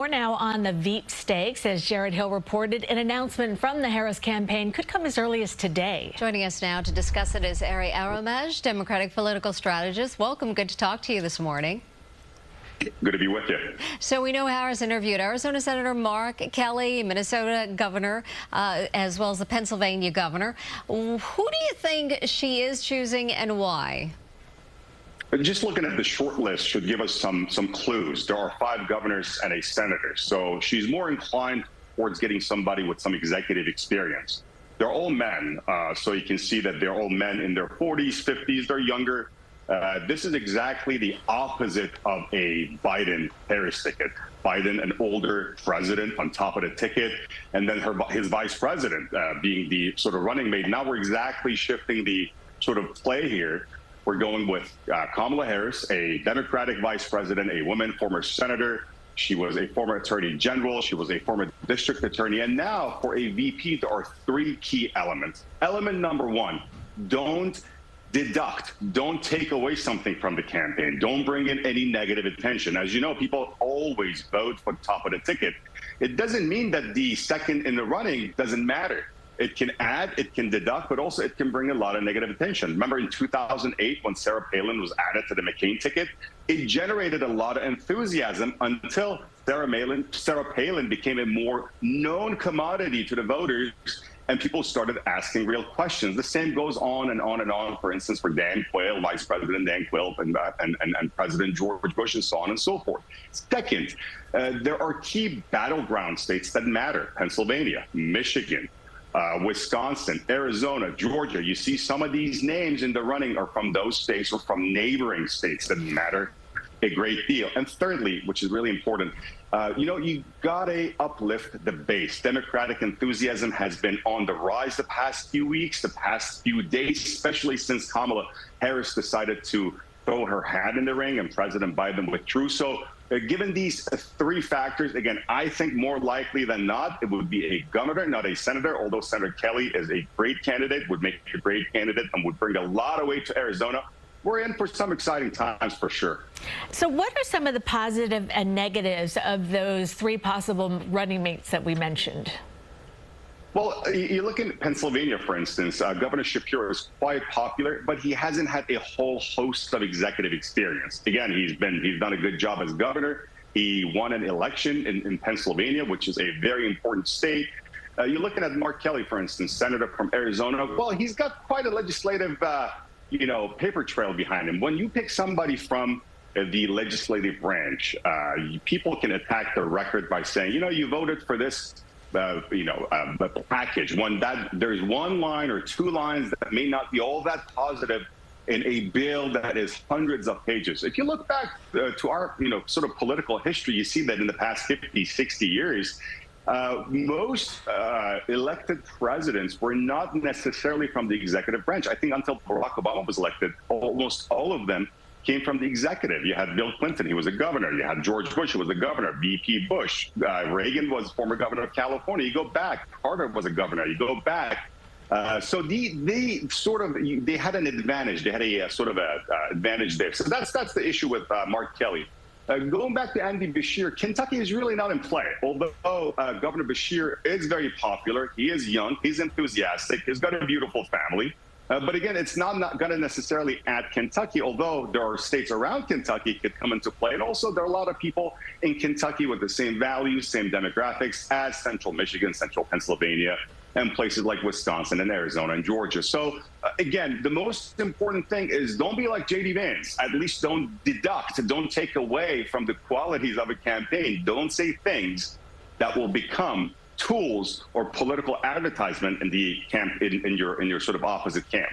More now on the Veep stakes. As Jared Hill reported, an announcement from the Harris campaign could come as early as today. Joining us now to discuss it is Ari Aramesh, Democratic political strategist. Welcome. Good to talk to you this morning. Good to be with you. So we know Harris interviewed Arizona Senator Mark Kelly, Minnesota governor, as well as the Pennsylvania governor. Who do you think she is choosing and why? Just looking at the short list should give us some clues. There are 5 governors and a senator, so she's more inclined towards getting somebody with some executive experience. They're all men, so you can see that they're all men in their 40s, 50s, they're younger. This is exactly the opposite of a Biden-Harris ticket. Biden, an older president on top of the ticket, and then his vice president being the sort of running mate. Now we're exactly shifting the sort of play here. We're going with Kamala Harris, a Democratic vice president, a woman, former senator. She was a former attorney general. She was a former district attorney. And now for a VP, there are 3 key elements. Element number 1, don't deduct. Don't take away something from the campaign. Don't bring in any negative attention. As you know, people always vote for top of the ticket. It doesn't mean that the second in the running doesn't matter. It can add, it can deduct, but also it can bring a lot of negative attention. Remember in 2008 when Sarah Palin was added to the McCain ticket? It generated a lot of enthusiasm until Sarah Palin became a more known commodity to the voters, and people started asking real questions. The same goes on and on and on, for instance, for Dan Quayle, Vice President Dan Quayle, and President George Bush, and so on and so forth. Second, there are key battleground states that matter. Pennsylvania, Michigan, Wisconsin, Arizona, Georgia. You see some of these names in the running are from those states or from neighboring states that matter a great deal. And thirdly, which is really important, you gotta uplift the base. Democratic enthusiasm has been on the rise the past few weeks, the past few days, especially since Kamala Harris decided to throw her hat in the ring and President Biden withdrew. So given these 3 factors, again, I think more likely than not, it would be a governor, not a senator, although Senator Kelly is a great candidate, would make a great candidate, and would bring a lot of weight to Arizona. We're in for some exciting times for sure. So what are some of the positive and negatives of those 3 possible running mates that we mentioned? Well, you look at Pennsylvania, for instance, Governor Shapiro is quite popular, but he hasn't had a whole host of executive experience. Again, he's done a good job as governor. He won an election in Pennsylvania, which is a very important state. You're looking at Mark Kelly, for instance, senator from Arizona. Well, he's got quite a legislative, paper trail behind him. When you pick somebody from the legislative branch, people can attack their record by saying, you voted for this package. There's 1 line or 2 lines that may not be all that positive in a bill that is hundreds of pages. If you look back to our, sort of political history, you see that in the past 50, 60 years, most elected presidents were not necessarily from the executive branch. I think until Barack Obama was elected, almost all of them came from the executive. You had Bill Clinton, he was a governor. You had George Bush, who was a governor. VP Bush. Reagan was former governor of California. You go back. Carter was a governor. You go back. So they had an advantage. They had a sort of advantage there. So that's the issue with Mark Kelly. Going back to Andy Beshear, Kentucky is really not in play. Although Governor Beshear is very popular, he is young, he's enthusiastic, he's got a beautiful family. But again, it's not going to necessarily add Kentucky, although there are states around Kentucky could come into play. And also, there are a lot of people in Kentucky with the same values, same demographics as central Michigan, central Pennsylvania, and places like Wisconsin and Arizona and Georgia. So again, the most important thing is don't be like J.D. Vance. At least don't deduct, don't take away from the qualities of a campaign. Don't say things that will become tools or political advertisement in the camp, in your sort of opposite camp.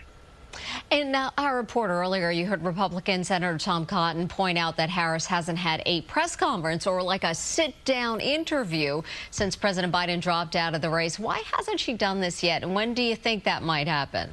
In our report earlier, you heard Republican Senator Tom Cotton point out that Harris hasn't had a press conference or like a sit-down interview since President Biden dropped out of the race. Why hasn't she done this yet? And when do you think that might happen?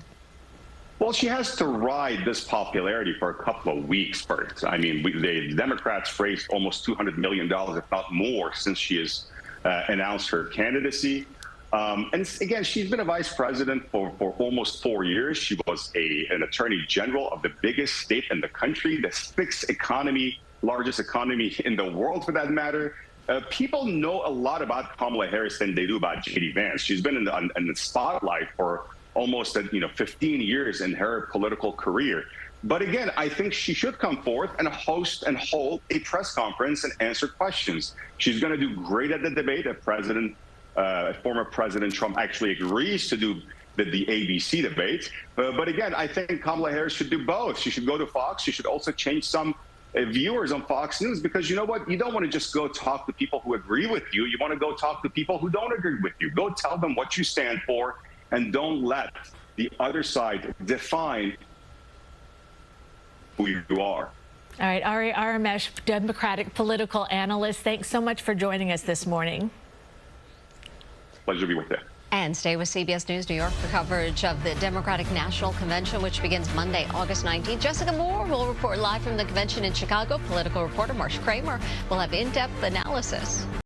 Well, she has to ride this popularity for a couple of weeks first. I mean, the Democrats raised almost $200 million, if not more, since she has announced her candidacy. And again, she's been a vice president for almost 4 years. She was an attorney general of the biggest state in the country, the 6th largest economy in the world for that matter. People know a lot about Kamala Harris than they do about J.D. Vance. She's been in the spotlight for almost 15 years in her political career. But again, I think she should come forth and host and hold a press conference and answer questions. She's going to do great at the debate if former President Trump actually agrees to do the ABC debate. But again, I think Kamala Harris should do both. She should go to Fox. She should also change some viewers on Fox News, because you know what? You don't want to just go talk to people who agree with you. You want to go talk to people who don't agree with you. Go tell them what you stand for, and don't let the other side define who you are. All right, Ari Aramesh, Democratic political analyst, thanks so much for joining us this morning. Pleasure to be with you. And stay with CBS News New York for coverage of the Democratic National Convention, which begins Monday, August 19th. Jessica Moore will report live from the convention in Chicago. Political reporter Marcia Kramer will have in-depth analysis.